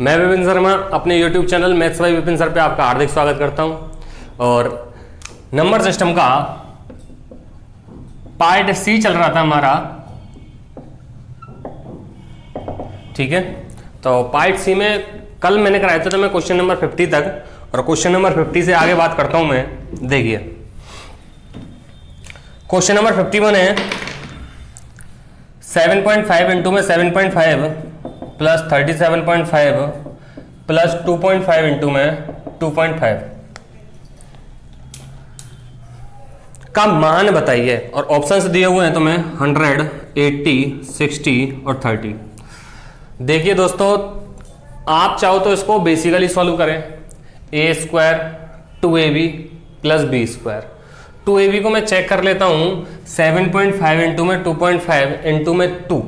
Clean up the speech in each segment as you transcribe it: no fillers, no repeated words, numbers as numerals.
मैं विपिन शर्मा अपने YouTube channel maths by Vipin sir पे आपका हार्दिक स्वागत करता हूं। और नंबर सिस्टम का पार्ट सी चल रहा था हमारा, ठीक है। तो पार्ट सी में कल मैंने कराया था तो मैं क्वेश्चन नंबर 50 तक, और क्वेश्चन नंबर 50 से आगे बात करता हूं मैं। देखिए क्वेश्चन नंबर 51 है 7.5 इंटू में 7.5 प्लस 37.5 प्लस 2.5 इंटू में 2.5 का मान बताइए। और ऑप्शंस दिए हुए हैं तो मैं 100, 80, 60 और 30। देखिए दोस्तों, आप चाहो तो इसको बेसिकली सॉल्व करें। A square 2ab plus B square. 2ab को मैं चेक कर लेता हूं 7.5 इंटू में 2.5 इंटू में 2,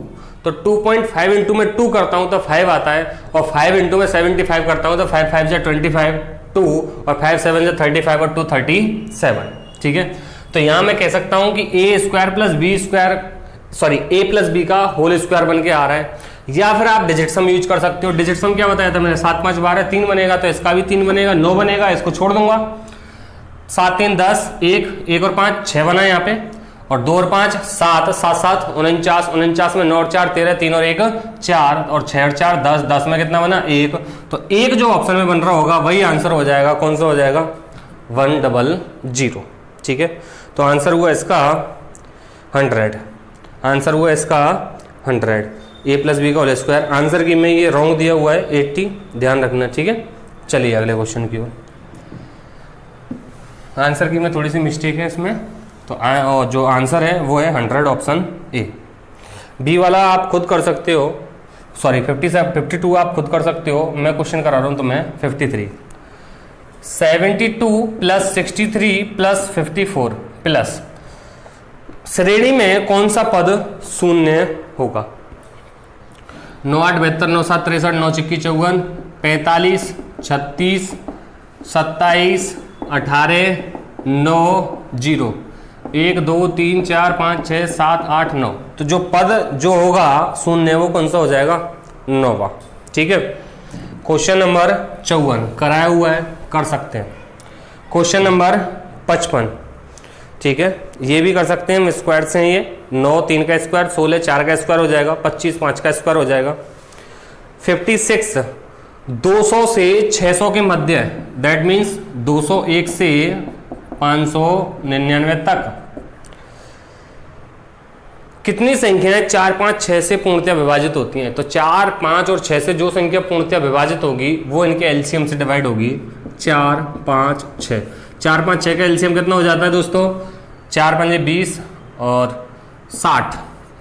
तो 2.5 इंटू में 2 करता हूं तो 5 आता है, और 5 इंटू में 75 करता हूं तो 5 5 से 25, 2 और 5 7 से 35 और 2 37, ठीक है। तो यहां मैं कह सकता हूं कि A square plus B square, sorry A plus B का होल स्क्वायर बन के आ रहा है। या फिर आप डिजिट सम यूज कर सकते हो। डिजिट सम क्या बताया था मैंने, 7 5 12 3 बनेगा, तो इसका भी 3 बनेगा, 9 बनेगा, इसको छोड़ दूंगा। 7 3 10, 1 और 5 6 बना है यहाँ पे, और 2 और 5 7, 7 7 49, 49 में 9 और 4 13, 3 और 1 4, और 6 और 4 10, 10 में कितना बना 1। तो एक जो ऑप्शन में बन रहा होगा वही आंसर हो जाएगा। कौन सा हो जाएगा? 100, ठीक है। तो आंसर हुआ इसका 100, आंसर हुआ इसका 100, ए प्लस बी का होल स्क्वायर। आंसर की में ये रॉन्ग दिया हुआ है 80, ध्यान रखना, ठीक है। चलिए अगले क्वेश्चन की ओर। आंसर की में थोड़ी सी मिस्टेक है इसमें, तो जो आंसर है वो है 100, ऑप्शन ए। बी वाला आप खुद कर सकते हो, सॉरी 52 आप खुद कर सकते हो। मैं क्वेश्चन करा रहा हूं तो मैं 53। 72 प्लस 63 प्लस 54 प्लस श्रेणी में कौन सा पद शून्य होगा? 9 8 72 9 7 63 9 21 54 45 36 27 18 9 0 1 2 3 4 5 6 7 8 9। तो जो पद जो होगा शून्य वो कौन सा हो जाएगा? 9वां, ठीक है। क्वेश्चन नंबर 54 कराया हुआ है, कर सकते हैं। क्वेश्चन नंबर 55, ठीक है, ये भी कर सकते हैं हम, स्क्वायर से हैं ये। 9 3 का स्क्वायर, 16 4 का स्क्वायर हो जाएगा, 25 5 का स्क्वायर हो जाएगा। 56 200 से 600 के मध्य, दैट मीन्स 201 से 599 तक कितनी संख्याएं 4 5 6 से पूर्णतः विभाजित होती हैं? तो 4 5 और 6 से जो संख्या पूर्णतः विभाजित होगी वो इनके एलसीएम से डिवाइड होगी। 4 5 6, 4 5 6 का एलसीएम कितना हो जाता है दोस्तों? 4 5 20 और 60,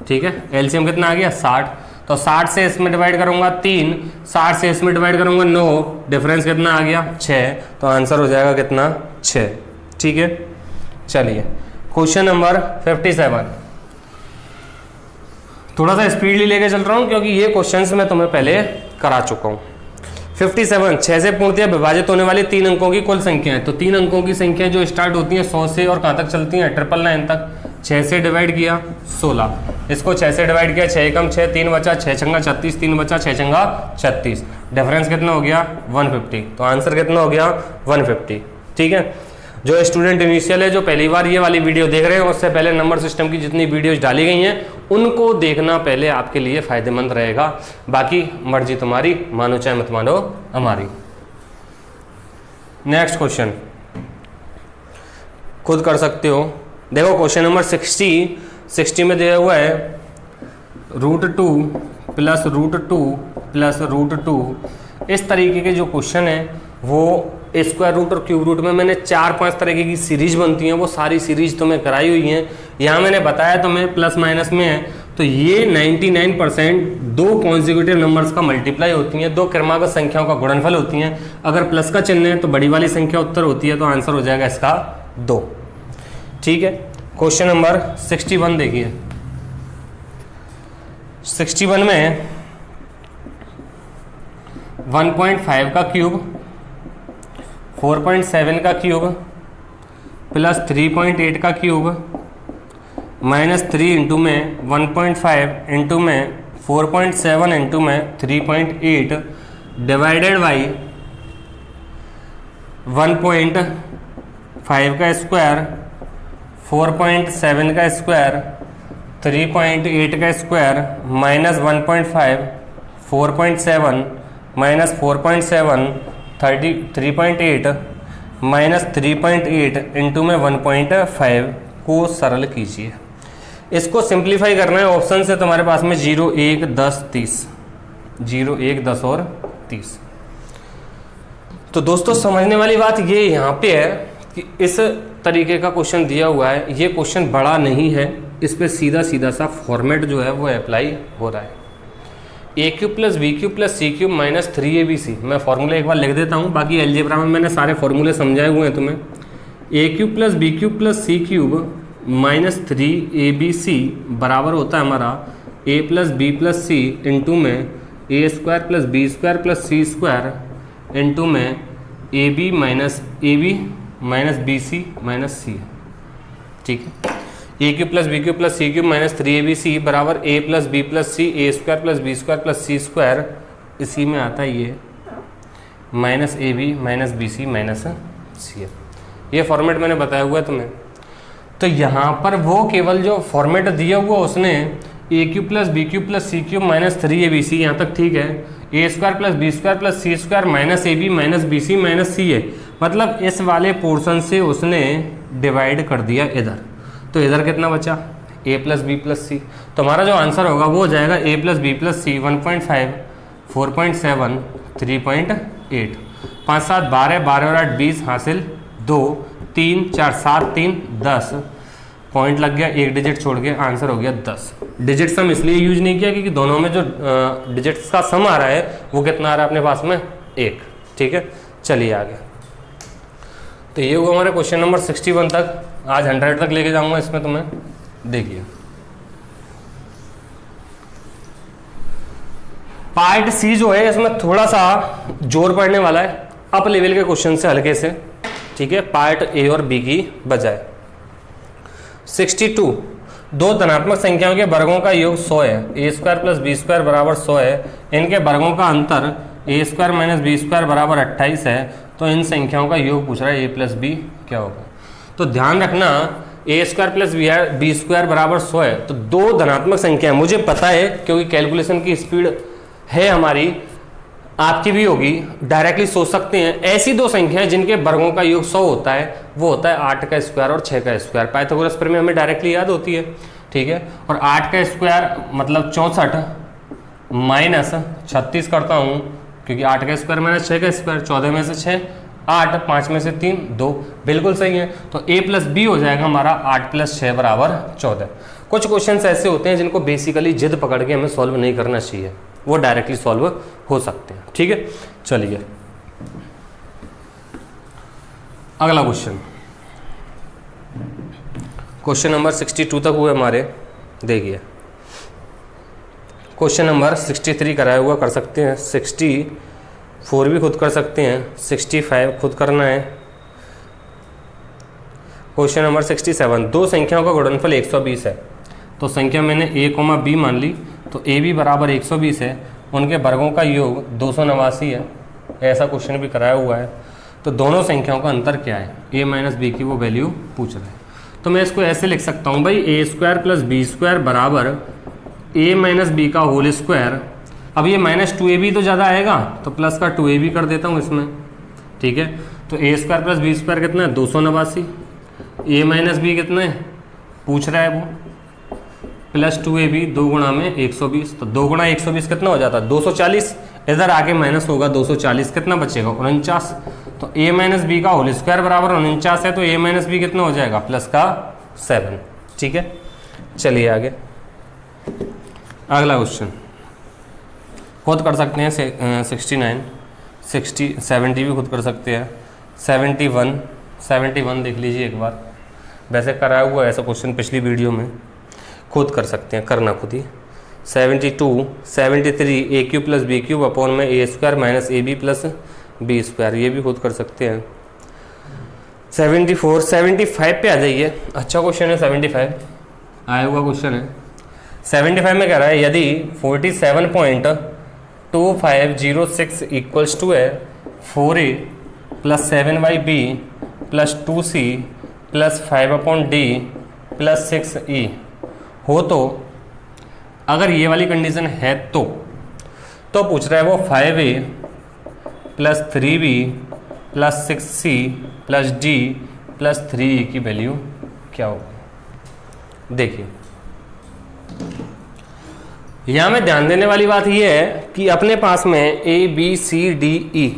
ठीक है। एलसीएम कितना आ गया? 60। तो 60 से इसमें डिवाइड करूंगा 3, 60 से इसमें डिवाइड करूंगा 9, डिफरेंस कितना आ गया? 6। तो आंसर हो जाएगा कितना? 6, ठीक है। चलिए क्वेश्चन नंबर 57, थोड़ा सा स्पीडली लेके चल रहा हूं क्योंकि ये क्वेश्चंस मैं तुम्हें पहले करा चुका हूं। 57 6 से पूर्णतः विभाजित होने वाली 3 अंकों की कुल संख्या है। तो 3 अंकों की संख्या जो स्टार्ट होती है 100 से और कहां तक चलती है? 999 तक। 6 से डिवाइड किया 16, इसको 6 से डिवाइड किया 6 कम 6 3 बचा, 6 छंगा 36, 3 बचा 6 छंगा 36, डिफरेंस कितना हो गया? 150। तो आंसर कितना हो गया? 150, ठीक है। जो स्टूडेंट इनिशियल है, जो पहली बार ये वाली वीडियो देख रहे हैं, उससे पहले नंबर सिस्टम की जितनी वीडियोज डाली गई हैं उनको देखना पहले आपके लिए फायदेमंद रहेगा। बाकी मर्जी तुम्हारी, मानो चाहे मत मानो हमारी। नेक्स्ट क्वेश्चन खुद कर सकते हो। देखो क्वेश्चन नंबर 60 में दिया हुआ है √2 प्लस √2 प्लस √2। इस तरीके के जो क्वेश्चन है वो स्क्वायर रूट और क्यूब रूट में मैंने 4-5 तरीके की सीरीज बनती हैं, वो सारी सीरीज तो मैं कराई हुई हैं। यहाँ मैंने बताया तो मैं प्लस माइनस में है, तो ये 99% 2 कॉन्जिक्यूटिव नंबर्स का मल्टीप्लाई होती हैं, 2 क्रमागत संख्याओं का गुणनफल होती हैं। अगर प्लस का चिन्ह है तो बड़ी वाली संख्या उत्तर होती है, तो आंसर हो जाएगा इसका 2, ठीक है। क्वेश्चन नंबर 61 देखिए। 61 में 1.5 का क्यूब, 4.7 का क्यूब प्लस 3.8 का क्यूब माइनस 3 इंटू में 1.5 इंटू में 4.7 इंटू में 3.8 डिवाइडेड बाई 1.5 का स्क्वायर, 4.7 का स्क्वायर, 3.8 का square minus 1.5, 4.7 minus 4.7, 3.8 minus 3.8 into में 1.5 को सरल कीजिए। इसको सिंप्लीफाई करना है ऑप्शन से, तुम्हारे पास में 0, 1, 10, 30, 0, 1, 10 और 30। तो दोस्तों समझने वाली बात ये यहाँ पे है कि इस तरीके का क्वेश्चन दिया हुआ है, ये क्वेश्चन बड़ा नहीं है, इस पे सीधा सीधा सा फॉर्मेट जो है वो अप्लाई हो रहा है। A cube plus B cube plus C cube minus 3abc। मैं फॉर्मूला एक बार लिख देता हूँ, बाकी अलजेब्रा में मैंने सारे फॉर्मूले समझाए हुए हैं तुम्हें। A cube plus B cube plus C cube minus 3abc बराबर होता है हमारा a plus B plus C into में A square plus B square plus C square into में A B minus B C minus C. ठीक है, A cube plus B cube plus C cube minus 3abc बराबर a plus B plus C A square plus B square plus C square, इसी में आता है ये minus A B minus B C minus C. ये format मैंने बताया हुआ है तुम्हें। तो यहाँ पर वो केवल जो फॉर्मेट दिया हुआ उसने A cube plus B cube plus C cube minus 3abc, यहाँ तक ठीक है। A square plus B square plus C square minus A B minus B C minus C है, मतलब इस वाले पोर्शन से उसने डिवाइड कर दिया इधर। तो इधर कितना बचा, ए प्लस बी प्लस सी। तो हमारा जो आंसर होगा वो हो जाएगा ए प्लस बी प्लस सी 1.5, 4.7, 3.8। 5, 7, 12, 12 और 8 20 हासिल 2, 3, 4, 7, 3, 10 पॉइंट लग गया, एक डिजिट छोड़ के आंसर हो गया 10। डिजिट सम इसलिए यूज नहीं किया क्योंकि दोनों में जो डिजिट्स का सम आ रहा है वो कितना आ रहा है अपने पास में 1। ठीक है, चलिए आगे। तो ये हुआ हमारे क्वेश्चन नंबर 61 तक। आज 100 तक लेके जाऊंगा इसमें तुम्हें। देखिए पार्ट सी जो है इसमें थोड़ा सा जोर पड़ने वाला है अप लेवल के क्वेश्चन से हल्के से। ठीक है, पार्ट ए और बी की बजाय। 62, दो धनात्मक संख्याओं के वर्गों का योग 100 है। A square plus B square बराबर 100 है। इनके वर्गों का अंतर ए स्क्वायर माइनस बी स्क्वायर बराबर 28 है। तो इन संख्याओं का योग पूछ रहा है, ए प्लस बी क्या होगा। तो ध्यान रखना, ए स्क्वायर प्लस बी स्क्वायर बराबर 100 है। तो दो धनात्मक संख्या है, मुझे पता है क्योंकि कैलकुलेशन की स्पीड है हमारी, आपकी भी होगी, डायरेक्टली सोच सकते हैं। ऐसी दो संख्याएं जिनके वर्गों का योग 100 होता है, वो होता है 8 का स्क्वायर और 6 का स्क्वायर। पाइथागोरस प्रमेय हमें डायरेक्टली याद होती है। ठीक है, और 8 का स्क्वायर मतलब 64 माइनस 36 करता हूँ क्योंकि 8 का स्क्वायर माइनस 6 का स्क्वायर, 14 में से 6 8, 5 में से 3 2, बिल्कुल सही है। तो a प्लस बी हो जाएगा हमारा 8 प्लस 6 बराबर 14। कुछ क्वेश्चन ऐसे होते हैं जिनको बेसिकली जिद पकड़ के हमें सॉल्व नहीं करना चाहिए, वो डायरेक्टली सॉल्व हो सकते हैं। ठीक है, चलिए अगला क्वेश्चन, क्वेश्चन नंबर 62 तक हुए हमारे। देखिए क्वेश्चन नंबर 63 कराया हुआ, कर सकते हैं। 64 भी खुद कर सकते हैं, 65 खुद करना है। क्वेश्चन नंबर 67, दो संख्याओं का गुणनफल 120 है। तो संख्या मैंने a, b मान ली, तो ए बी बराबर 120 है। उनके वर्गों का योग 289 है। ऐसा क्वेश्चन भी कराया हुआ है। तो दोनों संख्याओं का अंतर क्या है, a माइनस बी की वो वैल्यू पूछ रहा है। तो मैं इसको ऐसे लिख सकता हूँ भाई, ए स्क्वायर प्लस बी स्क्वायर बराबर a माइनस बी का होल स्क्वायर। अब ये माइनस 2ab तो ज़्यादा आएगा, तो प्लस का 2ab कर देता हूँ इसमें। ठीक है, तो ए स्क्वायर प्लस बी स्क्वायर कितना है, 289। a माइनस बी कितना है पूछ रहा है वो, प्लस 2ab 2 गुणा में 120। तो 2 गुणा 120 कितना हो जाता है, 240। इधर आगे माइनस होगा 240, कितना बचेगा 49। तो a माइनस बी का होल स्क्वायर बराबर 49 है। तो a माइनस बी कितना हो जाएगा, प्लस का 7। ठीक है, चलिए आगे अगला क्वेश्चन खुद कर सकते हैं। 69, 60, 70 भी खुद कर सकते हैं। 71 देख लीजिए एक बार, वैसे कराया हुआ है ऐसा क्वेश्चन पिछली वीडियो में, खुद कर सकते हैं, करना खुद ही। 72, 73 A cube plus B cube upon में A square minus A B plus B square, ये भी खुद कर सकते हैं। 74, 75 पे आ जाइए। अच्छा क्वेश्चन है, 75 आया हुआ क्वेश्चन है। 75 में कह रहा है यदि 47 2506 इक्वल्स टू है 4a plus 7yb plus 2c plus 5/d plus 6e हो। तो अगर ये वाली कंडीशन है तो पूछ रहा है वो 5a plus 3b plus 6c plus d plus 3e की वैल्यू क्या होगी। देखिए यहां में ध्यान देने वाली बात यह है कि अपने पास में a b c d e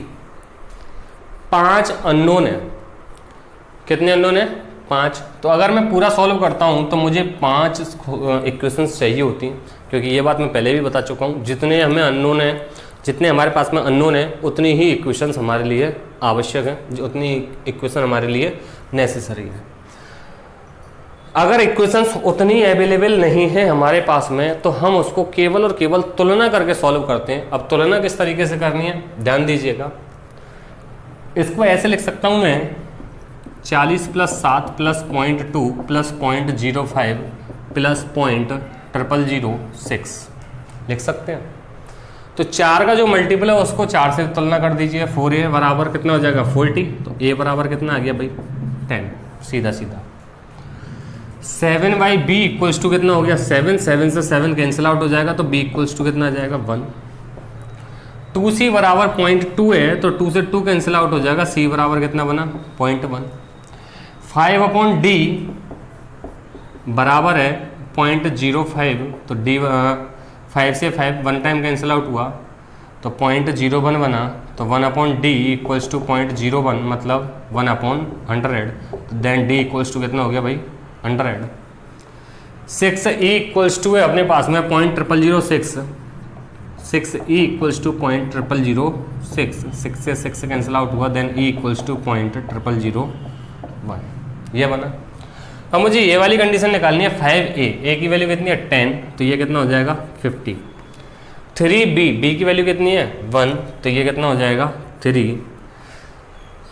5 unknown है। कितने अननोन है? 5। तो अगर मैं पूरा सॉल्व करता हूं तो मुझे 5 इक्वेशंस चाहिए होती हैं, क्योंकि ये बात मैं पहले भी बता चुका हूं, जितने हमें अननोन है, जितने हमारे पास में अननोन है उतनी ही इक्वेशंस हमारे लिए आवश्यक है, उतनी इक्वेशन हमारे लिए नेसेसरी है। अगर इक्वेशंस उतनी अवेलेबल नहीं है हमारे पास में तो हम उसको केवल और केवल तुलना करके सॉल्व करते हैं। अब तुलना किस तरीके से करनी है ध्यान दीजिएगा। इसको ऐसे लिख सकता हूं मैं 40 प्लस 7 प्लस 0.2 प्लस 0.05 प्लस 0.006 लिख सकते हैं। तो 4 का जो मल्टीपल है उसको 4 से तुलना कर दीजिए। 4a बराबर कितना हो जाएगा 40, तो a बराबर कितना आ गया भाई 10, सीधा सीधा। 7/b इक्वल्स टू कितना हो गया 7, 7 से 7 कैंसिल आउट हो जाएगा तो b इक्वल्स टू कितना आ जाएगा 1। 2c बराबर 0.2 है तो 2 से 2 कैंसिल आउट हो जाएगा, c बराबर कितना बना 0.1। 5/d बराबर है 0.05 तो d 5 से 5 1 टाइम कैंसिल आउट हुआ तो 0.01 बना, तो 1/d इक्वल्स टू 0.01 मतलब 1/100, तो देन d इक्वल्स टू कितना हो गया भाई 100। 6e इक्वल्स टू है अपने पास में 0.0006, 6e इक्वल्स टू 0.0006, 6 से 6 कैंसिल आउट हुआ, देन e इक्वल्स टू 0.0001 ये बना। अब मुझे ये वाली कंडीशन निकालनी है 5a, a की वैल्यू कितनी है 10, तो ये कितना हो जाएगा 50। 3b, b की वैल्यू कितनी है 1, तो ये कितना हो जाएगा 3।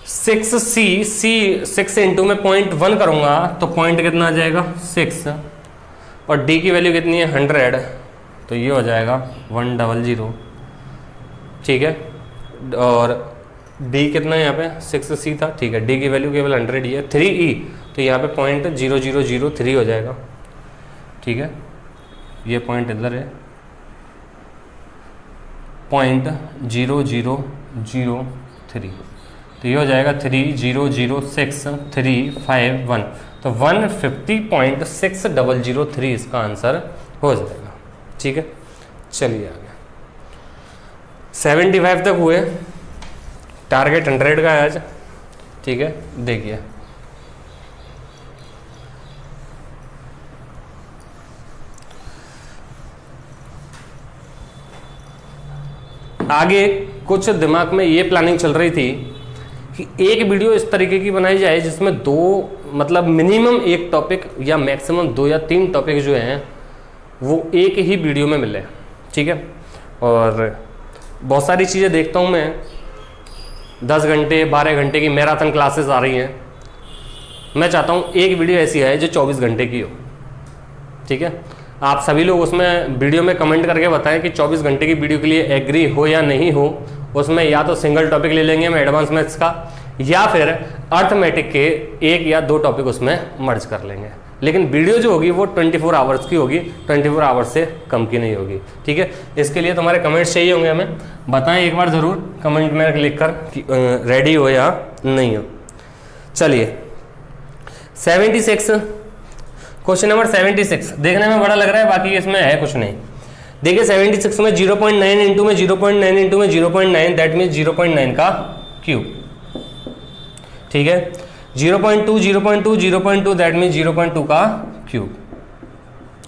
6c, c 6 इंटू में 0.1 करूंगा तो पॉइंट कितना आ जाएगा 6, और d की वैल्यू कितनी है 100, तो ये हो जाएगा 100। ठीक है, और d कितना है यहाँ पे 6c था, ठीक है, d की वैल्यू केवल 100 ही है। 3e तो यहाँ पे 0.0003 हो जाएगा। ठीक है, ये पॉइंट इधर है 0.0003, तो ये हो जाएगा 3006351, तो 150.6003 इसका आंसर हो जाएगा। ठीक है, चलिए आगे 75 तक हुए, टारगेट 100 का है आज। ठीक है, देखिए आगे कुछ दिमाग में ये प्लानिंग चल रही थी कि एक वीडियो इस तरीके की बनाई जाए जिसमें दो मतलब मिनिमम एक टॉपिक या मैक्सिमम 2 या 3 टॉपिक जो हैं वो एक ही वीडियो में मिले। ठीक है, और बहुत सारी चीज़ें देखता हूँ मैं, 10 घंटे 12 घंटे की मैराथन क्लासेस आ रही हैं। मैं चाहता हूँ एक वीडियो ऐसी आए जो 24 घंटे की हो। ठीक है, आप सभी लोग उसमें वीडियो में कमेंट करके बताएं कि 24 घंटे की वीडियो के लिए एग्री हो या नहीं हो। उसमें या तो सिंगल टॉपिक ले लेंगे हम एडवांस मैथ्स का, या फिर अर्थमेटिक के 1 या 2 टॉपिक उसमें मर्ज कर लेंगे। लेकिन वीडियो जो होगी वो 24 आवर्स की होगी, 24 आवर्स से कम की नहीं होगी। ठीक है, इसके लिए तुम्हारे कमेंट्स चाहिए होंगे, हमें बताएं एक बार ज़रूर कमेंट में लिख कर कि रेडी हो या नहीं हो। चलिए 76, क्वेश्चन नंबर 76 देखने में बड़ा लग रहा है, बाकी इसमें है कुछ नहीं। देखिए 76 में 0.9 इंटू में 0.9 इंटू में 0.9 दैट मीन्स 0.9 का क्यूब। ठीक है, 0.2 0.2 0.2 दैट मीन्स 0.2 का क्यूब।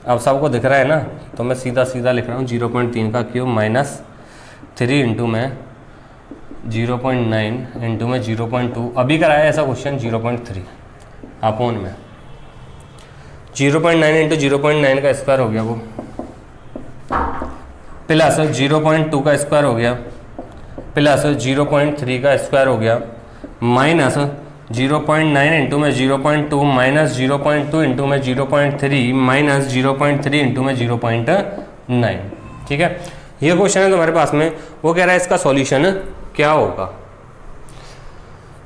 अब सबको दिख रहा है ना, तो मैं सीधा सीधा लिख रहा हूँ 0.3 का क्यूब माइनस 3 इंटू में 0.9 इंटू में 0.2। अभी कराया ऐसा क्वेश्चन 0.3 अपॉन में 0.9 इंटू 0.9 का स्क्वायर हो गया वो, प्लस 0.2 का स्क्वायर हो गया, प्लस 0.3 का स्क्वायर हो गया, माइनस 0.9 इंटू में 0.2 माइनस 0.2 इंटू में 0.3 माइनस 0.3 इंटू में 0.9। ठीक है, ये क्वेश्चन है तुम्हारे पास में, वो कह रहा है इसका सॉल्यूशन क्या होगा।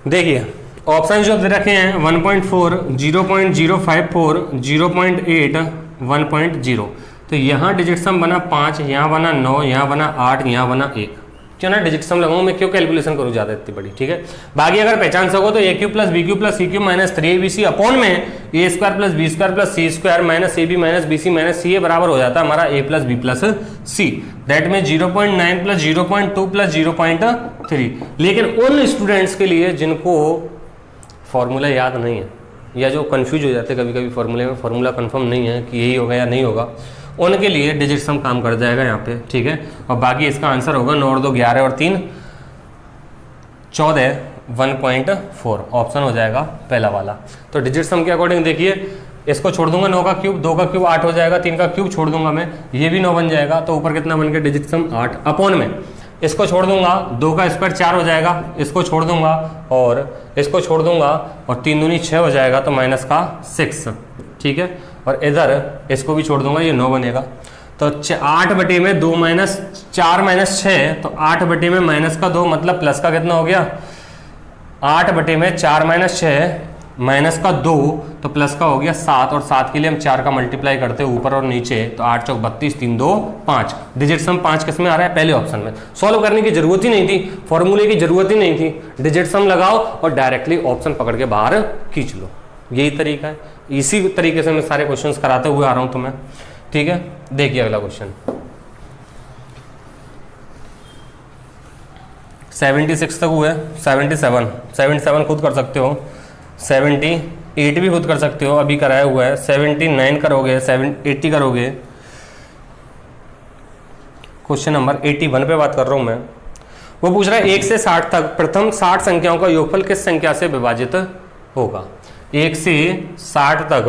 देखिए ऑप्शन जो दे रखे हैं 1.4, 0.054, 0.8, 1.0। तो यहाँ डिजिट सम बना 5, यहाँ बना 9, यहाँ बना 8, यहाँ बना 1। क्यों ना डिजिट सम लगाऊं मैं, क्यों कैलकुलेशन करूँ ज़्यादा इतनी बड़ी, ठीक है। बाकी अगर पहचान सको तो A cube plus B cube plus C cube minus 3abc upon में A square plus B square plus C square minus A B minus B C minus C A बराबर हो जाता है हमारा A plus B plus C. That में 0.9 plus 0.2 plus 0.3। लेकिन उन students के लिए जिनको फॉर्मूला याद नहीं है या जो कंफ्यूज हो जाते हैं कभी कभी फॉर्मूले में, फॉर्मूला कंफर्म नहीं है कि यही होगा या नहीं होगा, उनके लिए डिजिट सम काम कर जाएगा यहाँ पे, ठीक है। और बाकी इसका आंसर होगा 9 और 2 11 और 3 14, 1.4 ऑप्शन हो जाएगा पहला वाला। तो डिजिट सम के अकॉर्डिंग देखिए, इसको छोड़ दूंगा 9 का क्यूब, 2 का क्यूब 8 हो जाएगा, 3 का क्यूब छोड़ दूंगा मैं, ये भी 9 बन जाएगा। तो ऊपर कितना बन गया डिजिट सम 8 अपॉन में इसको छोड़ दूंगा 2 का स्क्वायर 4 हो जाएगा, इसको छोड़ दूंगा और इसको छोड़ दूंगा और 3 दूनी 6 हो जाएगा तो माइनस का 6, ठीक है। और इधर इसको भी छोड़ दूंगा, ये 9 बनेगा। तो 8 बटे में 2 माइनस 4 माइनस 6, तो 8 बटे में माइनस का 2 मतलब प्लस का कितना हो गया 8 बटे में 4 माइनस 6 माइनस का 2 तो प्लस का हो गया 7। और 7 के लिए हम 4 का मल्टीप्लाई करते हैं ऊपर और नीचे, तो 8 चौक 32, 3 2 5। डिजिट सम 5 किस में आ रहा है, पहले ऑप्शन में। सॉल्व करने की जरूरत ही नहीं थी, फॉर्मूले की जरूरत ही नहीं थी, डिजिट सम लगाओ और डायरेक्टली ऑप्शन पकड़ के बाहर खींच लो, यही तरीका है। इसी तरीके से मैं सारे क्वेश्चंस कराते हुए आ रहा हूं तुम्हें, ठीक है। देखिए अगला क्वेश्चन 76 तक हुए, 77 खुद कर सकते हो, 78 भी खुद कर सकते हो, अभी कराया हुआ है। 79 करोगे, 80 करोगे। क्वेश्चन नंबर 81 पे बात कर रहा हूं मैं। वो पूछ रहा है 1 से 60 तक प्रथम 60 संख्याओं का योगफल किस संख्या से विभाजित होगा। 1 से 60 तक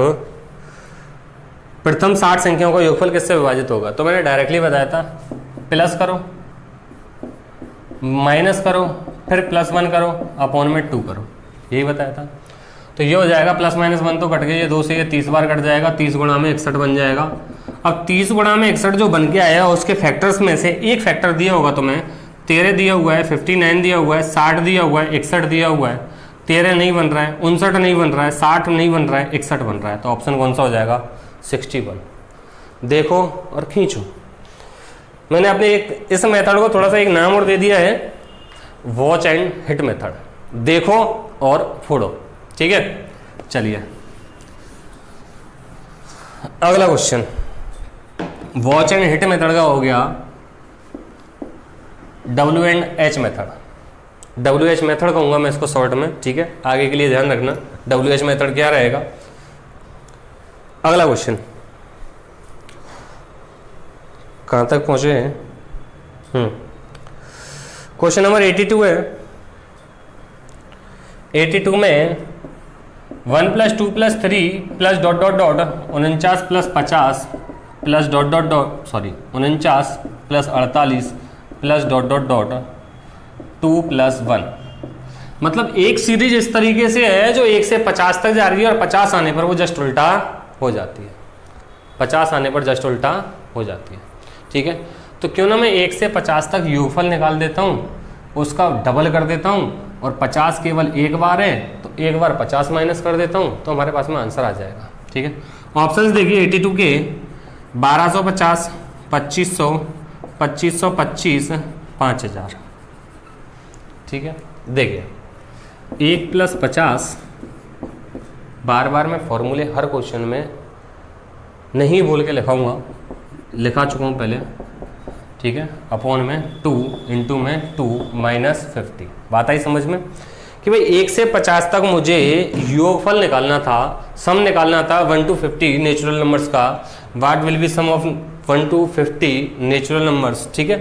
प्रथम 60 संख्याओं का योगफल किससे विभाजित होगा। तो मैंने डायरेक्टली बताया था, प्लस करो, माइनस करो, फिर +1 करो, अपॉन में 2 करो, यही बताया था। तो ये हो जाएगा प्लस माइनस 1 तो कट गया, ये 2 से ये 30 बार कट जाएगा, 30 गुणा में 61 बन जाएगा। अब 30 गुणा में 61 जो बन के आया उसके फैक्टर्स में से एक फैक्टर दिया होगा तुम्हें, 13 दिया हुआ है, 59 दिया हुआ है, 60 दिया हुआ है, 61 दिया हुआ है। 13 नहीं बन रहा है, 59 नहीं बन रहा है, 60 नहीं बन रहा है, 61 बन रहा है। तो ऑप्शन कौन सा हो जाएगा 61। देखो और खींचो। मैंने अपने एक इस मेथड को थोड़ा सा एक नाम और दे दिया है, वॉच एंड हिट मेथड। देखो और फोड़ो, ठीक है। चलिए अगला question watch and hit method का हो गया WH मेथड। WH मेथड कहूंगा मैं इसको शॉर्ट में, ठीक है। आगे के लिए ध्यान रखना WH मेथड क्या रहेगा। अगला क्वेश्चन कहां तक पहुंचे हैं। क्वेश्चन नंबर 82 है। 82 में 1 + 2 + 3 plus dot dot dot 49 + 50 plus dot dot dot 49 + 48 plus dot dot dot 2 + 1। मतलब एक सीरीज इस तरीके से है जो 1 से 50 तक जा रही है और 50 आने पर वो जस्ट उल्टा हो जाती है। 50 आने पर जस्ट उल्टा हो जाती है, ठीक है। तो क्यों ना मैं 1 से 50 तक योगफल निकाल देता हूँ, उसका डबल कर देता हूँ, और 50 केवल एक बार है तो एक बार 50 माइनस कर देता हूँ, तो हमारे पास में आंसर आ जाएगा, ठीक है। ऑप्शंस देखिए 82 के 1250, 2500, 2525, 5000, ठीक है। देखिए 1 + 50 बार बार मैं फॉर्मूले हर क्वेश्चन में नहीं बोल के लिखाऊंगा, लिखा चुका हूँ पहले, ठीक है। अपॉन में 2 इंटू में 2 -50। बात आई समझ में कि भाई 1 से 50 तक मुझे योगफल निकालना था, सम निकालना था 1 to 50 नेचुरल नंबर्स का। What will be sum of 1 to 50 natural numbers, ठीक है।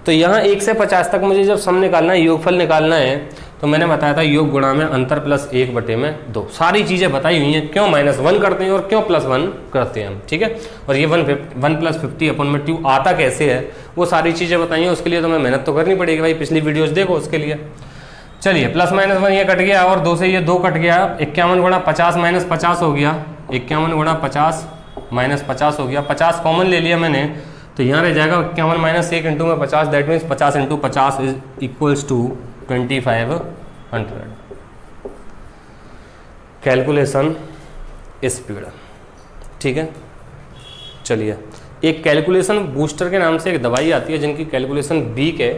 तो यहाँ 1 से 50 तक मुझे जब सम निकालना है, योगफल निकालना है, तो मैंने बताया था योग गुणा में अंतर प्लस 1 बटे में 2। सारी चीज़ें बताई हुई हैं, क्यों -1 करते हैं और क्यों +1 करते हैं हम, ठीक है। और ये 1 + 50 अपॉन में 2 आता कैसे है, वो सारी चीज़ें बताई हैं। उसके लिए तो मैं मेहनत तो करनी पड़ेगी भाई, पिछली वीडियोस देखो उसके लिए। चलिए +-1 ये कट गया और 2 से ये 2 कट गया। 51 गुणा 50 - 50 हो गया, 51 गुणा 50 - 50 हो गया। 50 कॉमन ले लिया मैंने, तो यहाँ रह जाएगा 51 माइनस 1 इंटू में 50, that means 50 into 50 is equals to 2500। Calculation speed, ठीक है। चलिए, एक कैलकुलेशन बूस्टर के नाम से एक दवाई आती है जिनकी कैलकुलेशन वीक है,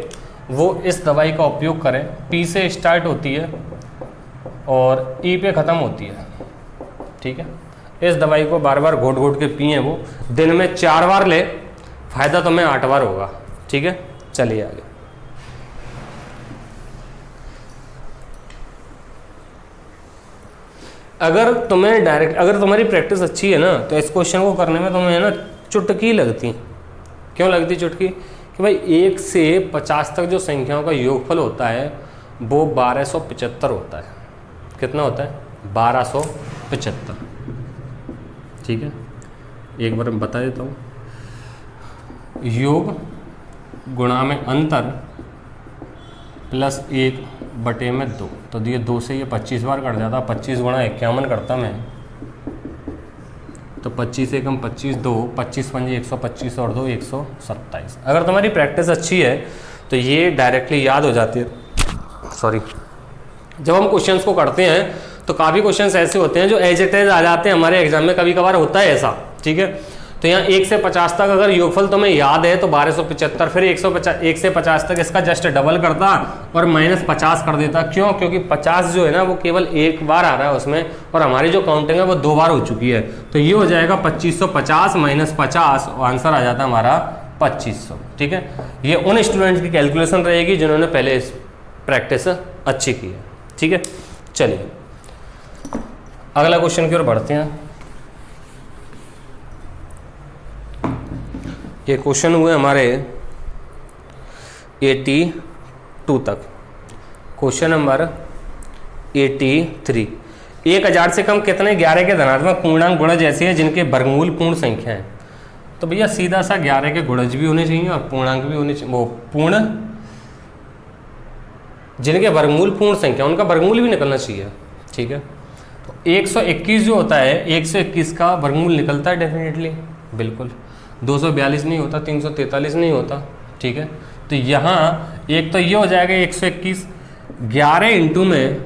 वो इस दवाई का उपयोग करें। पी से स्टार्ट होती है और ई पे ख़त्म होती है, ठीक है। इस दवाई को बार बार घोट घोट के पिए, वो दिन में 4 बार ले, फ़ायदा तुम्हें 8 बार होगा, ठीक है। चलिए आगे। अगर तुम्हारी प्रैक्टिस अच्छी है ना, तो इस क्वेश्चन को करने में तुम्हें ना चुटकी लगती। क्यों लगती चुटकी? कि भाई 1 से 50 तक जो संख्याओं का योगफल होता है वो 1275 होता है। कितना होता है? 1275, ठीक है। एक बार मैं बता देता हूँ, योग गुणा में अंतर प्लस 1/2, तो ये 2 से ये 25 बार कट जाता। 25 गुणा 51 करता मैं, तो 25 से कम 25, 2 25 पंजे 125 और 2 127। अगर तुम्हारी प्रैक्टिस अच्छी है तो ये डायरेक्टली याद हो जाती है। सॉरी, जब हम क्वेश्चंस को करते हैं तो काफ़ी क्वेश्चंस ऐसे होते हैं जो एज इट इज आ जाते हैं हमारे एग्जाम में, कभी कभार होता है ऐसा, ठीक है। तो यहाँ 1 से 50 तक अगर योगफल तुम्हें याद है तो 1275, फिर 1 से 50 तक इसका जस्ट डबल करता और -50 कर देता। क्यों? क्योंकि 50 जो है ना वो केवल एक बार आ रहा है उसमें, और हमारी जो काउंटिंग है वो 2 बार हो चुकी है। तो ये हो जाएगा 2550 - 50, और आंसर आ जाता है हमारा 2500, ठीक है। ये उन स्टूडेंट्स की कैलकुलेशन रहेगी जिन्होंने पहले प्रैक्टिस अच्छी की है, ठीक है। चलिए अगला क्वेश्चन की ओर बढ़ते हैं। ये क्वेश्चन हुए हमारे 82 तक। क्वेश्चन नंबर 83, 1000 से कम कितने 11 के धनात्मक पूर्णांक गुणज ऐसे हैं जिनके वर्गमूल पूर्ण संख्या है? तो भैया सीधा सा 11 के गुणज भी होने चाहिए और पूर्णांक भी होने चाहिए, वो पूर्ण, जिनके वर्गमूल पूर्ण संख्या, उनका वर्गमूल भी निकलना चाहिए, ठीक है। तो 121 जो होता है, 121 का वर्गमूल निकलता है डेफिनेटली, बिल्कुल। 242 नहीं होता, 343 नहीं होता, ठीक है। तो यहाँ एक तो ये हो जाएगा 121, 11 इंटू में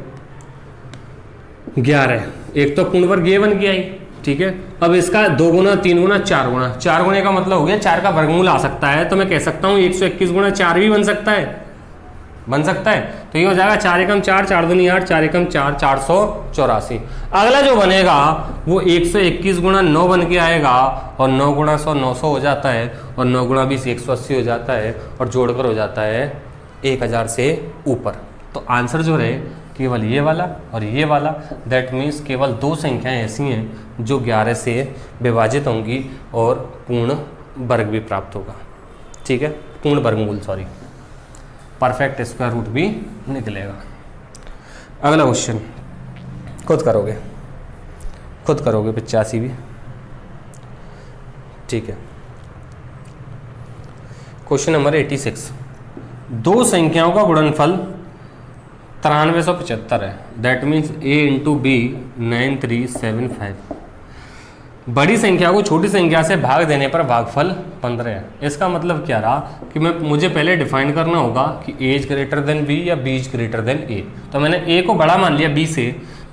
11, एक तो पूर्ण वर्ग ये बन के आई, ठीक है। अब इसका 2 गुना, 3 गुना, 4 गुना, 4 गुणे का मतलब हो गया 4 का वर्गमूल आ सकता है। तो मैं कह सकता हूँ 121 गुणा 4 भी बन सकता है, बन सकता है। तो ये हो जाएगा 4 एकम 4, 4 दूनी 8, 4 एकम 4, 484। अगला जो बनेगा वो 121 गुणा 9 बन के आएगा, और 9 गुणा 100 900 हो जाता है, और 9 गुणा 20 180 हो जाता है, और जोड़कर हो जाता है 1000 से ऊपर। तो आंसर जो रहे केवल ये वाला और ये वाला, दैट मीन्स केवल 2 संख्याएं ऐसी हैं जो 11 से विभाजित होंगी और पूर्ण वर्ग भी प्राप्त होगा, ठीक है। पूर्ण वर्गमूल, सॉरी, परफेक्ट स्क्वायर रूट भी निकलेगा। अगला क्वेश्चन खुद करोगे 85 भी, ठीक है। क्वेश्चन नंबर 86, 2 संख्याओं का गुणनफल 9375 है, that means A into B 9375। बड़ी संख्या को छोटी संख्या से भाग देने पर भागफल 15 है। इसका मतलब क्या रहा कि मुझे पहले डिफाइन करना होगा कि A is greater than B या B is greater than A। तो मैंने A को बड़ा मान लिया B से,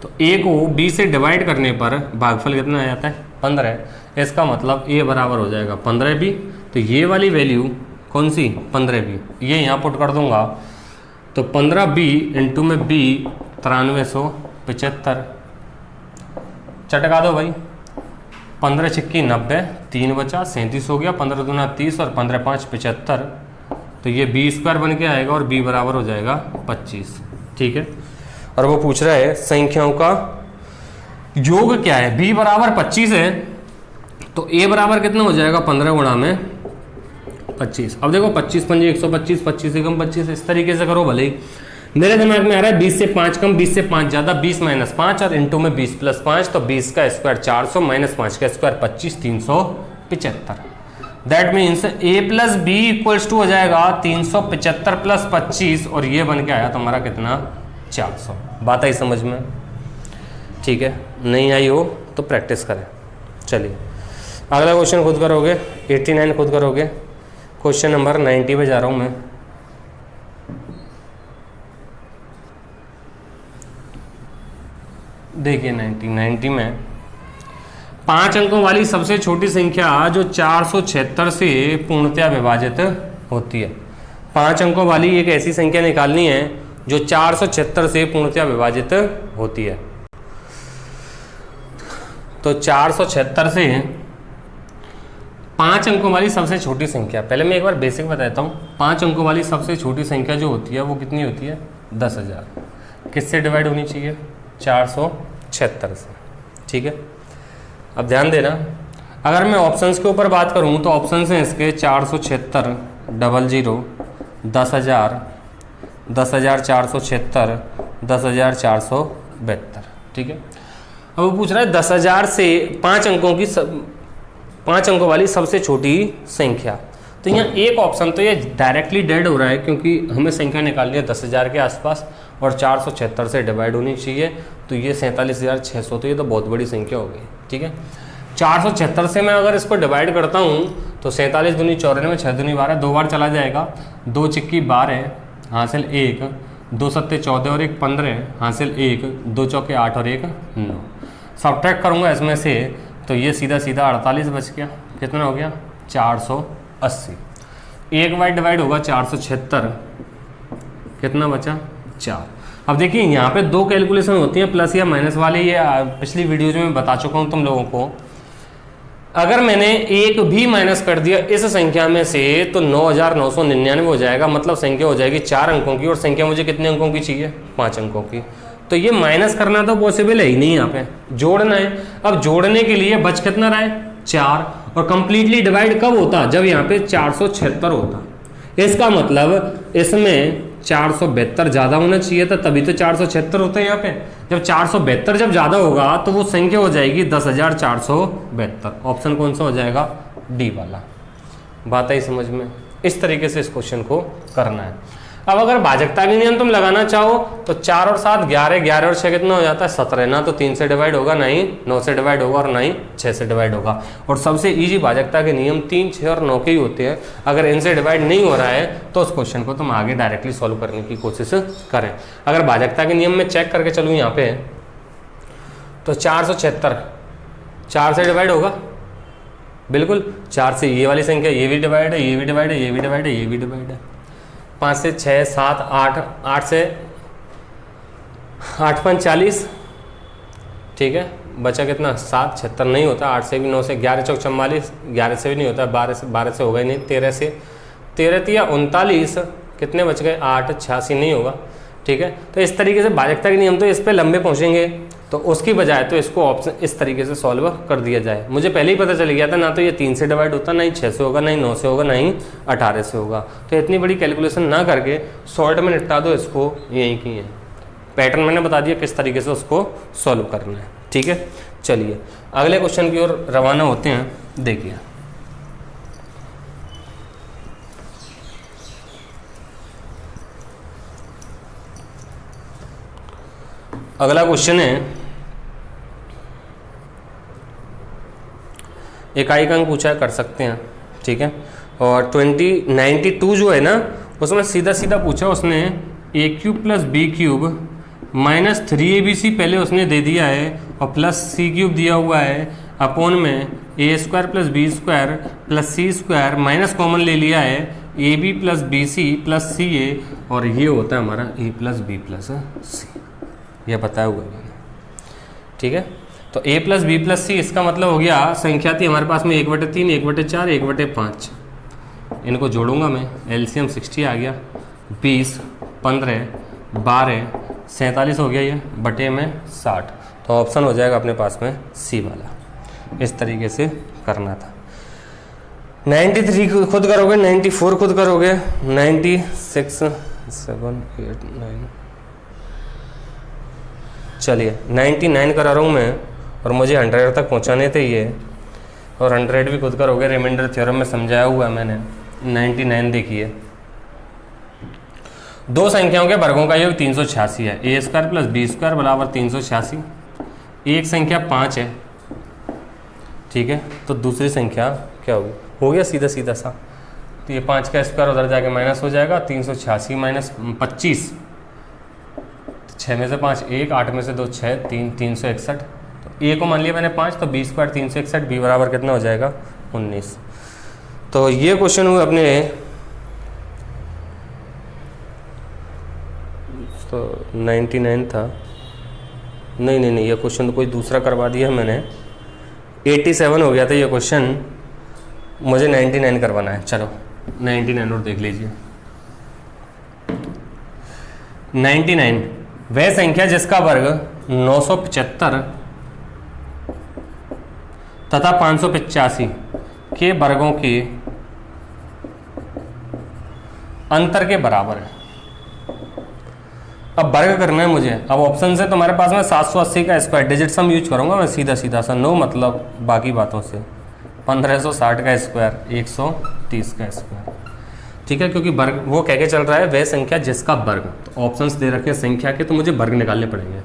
तो A को B से डिवाइड करने पर भागफल कितना आ जाता है? 15 है। इसका मतलब A बराबर हो जाएगा 15B। तो ये वाली वैल्यू कौन सी? 15B, ये यहाँ पुट कर दूंगा। तो 15B इंटू में B 9375, चटका दो भाई, 15 छिक्की 90, 3 बचा 37 हो गया, 15 दूना 30 और 15 5 75। तो ये B स्क्वायर बन के आएगा और B बराबर हो जाएगा 25, ठीक है। और वो पूछ रहा है संख्याओं का योग क्या है। B बराबर 25 है, तो A बराबर कितना हो जाएगा? 15 गुणा में 25। अब देखो 25 पंजे 125, 25 से कम 25, इस तरीके से करो भले ही। मेरे दिमाग में आ रहा है 20 से 5 कम, 20 से 5 ज्यादा, 20 माइनस 5 और इंटू में 20 प्लस 5, तो 20 का स्क्वायर 400 माइनस 5 का square 25, 375। That means A plus B equals to हो जाएगा 375 प्लस 25, और ये बन के आया तुम्हारा कितना? 400। बात आई समझ में? ठीक है, नहीं आई हो तो प्रैक्टिस करें। चलिए अगला क्वेश्चन खुद करोगे, 89 खुद करोगे। क्वेश्चन नंबर 90 पे जा रहा हूँ मैं। देखिए 90 में 5 अंकों वाली सबसे छोटी संख्या जो 476 से पूर्णतया विभाजित होती है। 5 अंकों वाली एक ऐसी संख्या निकालनी है जो 476 से पूर्णतया विभाजित होती है। तो 476 से 5 अंकों वाली सबसे छोटी संख्या, पहले मैं एक बार बेसिक बताता हूँ। 5 अंकों वाली सबसे छोटी संख्या जो होती है वो कितनी होती है? 10,000। किससे डिवाइड होनी चाहिए? 476 से। ठीक है, अब ध्यान देना, अगर मैं ऑप्शंस के ऊपर बात करूँ तो ऑप्शंस हैं इसके 476, 00, 10,000, 10,476, 10,472। ठीक है, अब वो पूछ रहा है 10,000 से 5 अंकों वाली सबसे छोटी संख्या। तो यहाँ एक ऑप्शन तो ये डायरेक्टली डेड हो रहा है क्योंकि हमें संख्या निकालनी है 10,000 के आसपास और 476 से डिवाइड होनी चाहिए। तो ये 47,600, तो ये तो बहुत बड़ी संख्या हो गई। ठीक है, 476 से मैं अगर इसको डिवाइड करता हूँ तो 47 दूनी 94, 6 दूनी 12, 2 बार चला जाएगा। 2 चिक्की 12, हासिल 1, 2 सत्ते 14 और 1 15, हासिल 1, 2 चौके 8 और 1 9। सब्ट्रैक्ट करूँगा इसमें से तो ये सीधा सीधा 48 बच गया। कितना हो गया? 480। एक बार डिवाइड होगा 476, कितना बचा? 4। अब देखिए यहाँ पे 2 कैलकुलेशन होती हैं, प्लस या माइनस वाले। ये पिछली वीडियोज में बता चुका हूँ तुम लोगों को। अगर मैंने एक भी माइनस कर दिया इस संख्या में से तो 9,999 हो जाएगा। मतलब संख्या हो जाएगी 4 अंकों की, और संख्या मुझे कितने अंकों की चाहिए? 5 अंकों की। तो ये माइनस करना तो पॉसिबल है ही नहीं, यहाँ पे जोड़ना है। अब जोड़ने के लिए बच कितना रहा है? 4। और कंप्लीटली डिवाइड कब होता? जब यहाँ पे 476 होता। इसका मतलब इसमें 472 ज़्यादा होना चाहिए था, तभी तो 476 होता है यहाँ पे। जब 472 जब ज़्यादा होगा तो वो संख्या हो जाएगी 10,472। ऑप्शन कौन सा हो जाएगा? डी वाला। बात आई समझ में? इस तरीके से इस क्वेश्चन को करना है। अब अगर भाजकता के नियम तुम लगाना चाहो तो 4 और 7 11, 11 और 6 कितना हो जाता है? 17। ना तो 3 से डिवाइड होगा, ना ही 9 से डिवाइड होगा, और ना ही 6 से डिवाइड होगा। और सबसे इजी भाजकता के नियम 3, 6 और 9 के ही होते हैं। अगर इनसे डिवाइड नहीं हो रहा है तो उस क्वेश्चन को तुम आगे डायरेक्टली सॉल्व करने की कोशिश करें। अगर भाजकता के नियम में चेक करके चलूँ यहाँ पे तो 476 4 से डिवाइड होगा, बिल्कुल 4 से ये वाली संख्या, ये भी डिवाइड है, ये भी डिवाइड है, ये भी डिवाइड है, ये भी डिवाइड है। 5 से 6, 7, 8, 8 से 8 5 40। ठीक है, बचा कितना? 7, 76 नहीं होता। 8 से भी, 9 से 11 चौक 44, 11 से भी नहीं होता। 12 से होगा ही नहीं। 13 से 13 या 39, कितने बच गए? 8, 86 नहीं होगा। ठीक है, तो इस तरीके से भाजकता के नियम तो इस पे लंबे पहुँचेंगे, तो उसकी बजाय तो इसको ऑप्शन इस तरीके से सॉल्व कर दिया जाए। मुझे पहले ही पता चल गया था, ना तो ये 3 से डिवाइड होता, ना ही 6 से होगा, ना ही 9 से होगा, ना ही 18 से होगा। तो इतनी बड़ी कैलकुलेशन ना करके शॉर्ट में निपटा दो इसको, यही की है। पैटर्न मैंने बता दिया किस तरीके से उसको सॉल्व करना है। ठीक है, चलिए अगले क्वेश्चन की ओर रवाना होते हैं। देखिए अगला क्वेश्चन है, इकाई का अंक पूछा है, कर सकते हैं। ठीक है, और 92 जो है ना, उसमें सीधा सीधा पूछा उसने a³ + b³ माइनस 3abc पहले उसने दे दिया है, और प्लस c³ दिया हुआ है, अपॉन में a² + b² + c² minus common ले लिया है, ab + bc + ca, और ये होता है हमारा a + b + c। यह बताया हुआ है। ठीक है, तो a + b + c, इसका मतलब हो गया संख्या थी हमारे पास में 1/3, 1/4, 1/5। इनको जोड़ूंगा मैं, एलसीएम 60 आ गया, 20, 15, 12, 47 हो गया, ये बटे में 60। तो ऑप्शन हो जाएगा अपने पास में सी वाला। इस तरीके से करना था। 93 खुद करोगे, 94 खुद करोगे, 96, 7, 8, 9, चलिए 99 करा रहा हूँ मैं, और मुझे 100 तक पहुँचाने थे ये, और 100 भी खुद करोगे। रिमाइंडर थ्योरम में समझाया हुआ है मैंने। 99 देखिए, दो संख्याओं के वर्गों का योग 386 है। a² + b² = 386। एक संख्या 5 है, ठीक है, तो दूसरी संख्या क्या होगी? हो गया सीधा सीधा सा। तो ये 5 का स्क्वायर उधर जाके माइनस हो जाएगा, 386 माइनस 25, 6 में से 5 1, 8 में से 2 6, 3 361। तो ए को मान लिया मैंने 5, तो बी स्क्वायर 361, बी बराबर कितना हो जाएगा 19। तो ये क्वेश्चन हुए अपने तो 99 था, नहीं ये क्वेश्चन तो कोई दूसरा करवा दिया मैंने, 87 हो गया था ये क्वेश्चन, मुझे 99 करवाना है। चलो 99 और देख लीजिए। 99 वह संख्या जिसका वर्ग 975 तथा 585 के वर्गों के अंतर के बराबर है। अब वर्ग करना है मुझे। अब ऑप्शन से तुम्हारे पास में 780 का स्क्वायर, डिजिट सम यूज करूंगा मैं सीधा सा, नो मतलब बाकी बातों से, 1560 का स्क्वायर, 130 का स्क्वायर, ठीक है, क्योंकि वर्ग वो कह के चल रहा है वह संख्या जिसका वर्ग, तो ऑप्शंस दे रखे हैं संख्या के, तो मुझे वर्ग निकालने पड़ेंगे।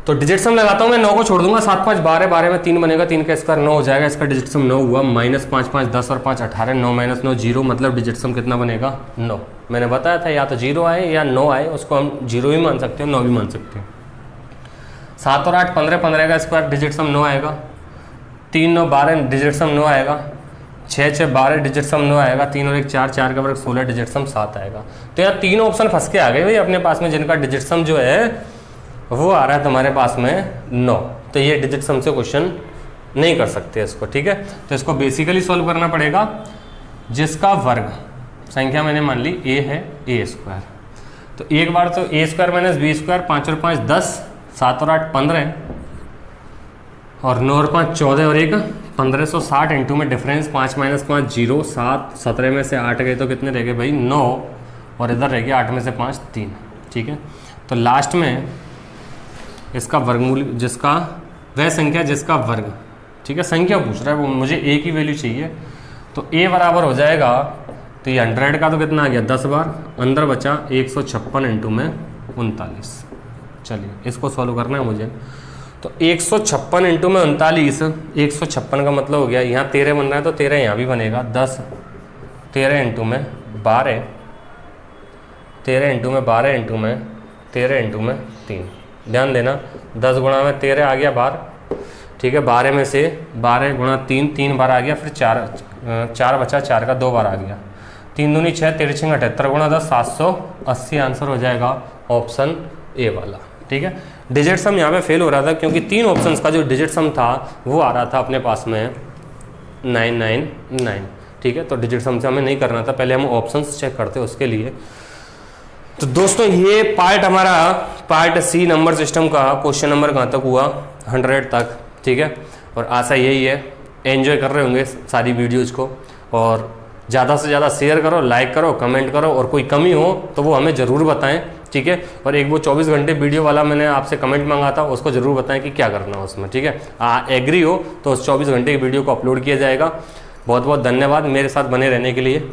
तो डिजिट सम लगाता हूँ मैं, 9 को छोड़ दूंगा, 7 5 12, 12 में 3 बनेगा, 3 का स्क्वायर 9 हो जाएगा, इसका डिजिट सम 9 हुआ, माइनस 5 5 10 और 5 18, 9 माइनस 9 0, मतलब डिजिट सम कितना बनेगा 9। मैंने बताया था या तो 0 आए या 9 आए, उसको हम 0 भी मान सकते हैं 9 भी मान सकते हैं। 7 और 8 15, 15 का स्क्वायर डिजिट सम 9 आएगा, 3 9 12 डिजिट सम 9 आएगा, 6 6 12 डिजिट सम 9 आएगा, 3 और 1 4, 4 का वर्ग 16 डिजिट सम 7 आएगा। तो यहाँ 3 ऑप्शन फंस के आ गए भाई अपने पास में, जिनका डिजिट सम जो है वो आ रहा है तुम्हारे पास में 9। तो ये डिजिट सम से क्वेश्चन नहीं कर सकते इसको, ठीक है। तो इसको बेसिकली सॉल्व करना पड़ेगा, जिसका वर्ग संख्या मैंने मान ली a है a स्क्वायर, तो एक बार तो a square minus B square, 5 और 5 10, 7 और 8 15, और 9 और 5 14 और 1 1560 इंटू में डिफरेंस 5 माइनस 5 0, 7 17 में से 8 गए तो कितने रह गए भाई 9, और इधर रह गया 8 में से 5 3, ठीक है। तो लास्ट में इसका वर्गमूल, जिसका वह संख्या जिसका वर्ग, ठीक है, संख्या पूछ रहा है वो, मुझे a की वैल्यू चाहिए, तो a बराबर हो जाएगा, तो ये 100 का तो कितना आ गया 10 बार, अंदर बचा 156 इंटू में 39। चलिए इसको सॉल्व करना है मुझे। तो 156 इंटू में 39, 156 का मतलब हो गया, यहाँ 13 बन रहा है तो 13 यहाँ भी बनेगा, 10 13 इंटू में 12, 13 इंटू में 12 इंटू में 13 इंटू में 3। ध्यान देना 10 गुणा में 13 आ गया बार, ठीक है, 12 में से 12 गुणा 3, 3 बार आ गया, फिर 4 बचा, 4 का 2 बार आ गया, 3 दूनी 6, 13 6 78 गुणा 10 780, आंसर हो जाएगा ऑप्शन ए वाला, ठीक है। डिजिट सम यहाँ पे फेल हो रहा था क्योंकि 3 ऑप्शंस का जो डिजिट सम था वो आ रहा था अपने पास में 999, ठीक है। तो डिजिट सम से हमें नहीं करना था, पहले हम ऑप्शंस चेक करते उसके लिए। तो दोस्तों ये पार्ट हमारा पार्ट सी नंबर सिस्टम का क्वेश्चन नंबर कहाँ तक हुआ 100 तक, ठीक है। और आशा यही है एंजॉय कर रहे होंगे सारी वीडियोज़ को, और ज़्यादा से ज़्यादा शेयर करो, लाइक करो, कमेंट करो, और कोई कमी हो तो वो हमें ज़रूर बताएं, ठीक है। और एक वो 24 घंटे वीडियो वाला मैंने आपसे कमेंट मांगा था, उसको ज़रूर बताएं कि क्या करना है उसमें, ठीक है। एग्री हो तो उस 24 घंटे की वीडियो को अपलोड किया जाएगा। बहुत बहुत धन्यवाद मेरे साथ बने रहने के लिए।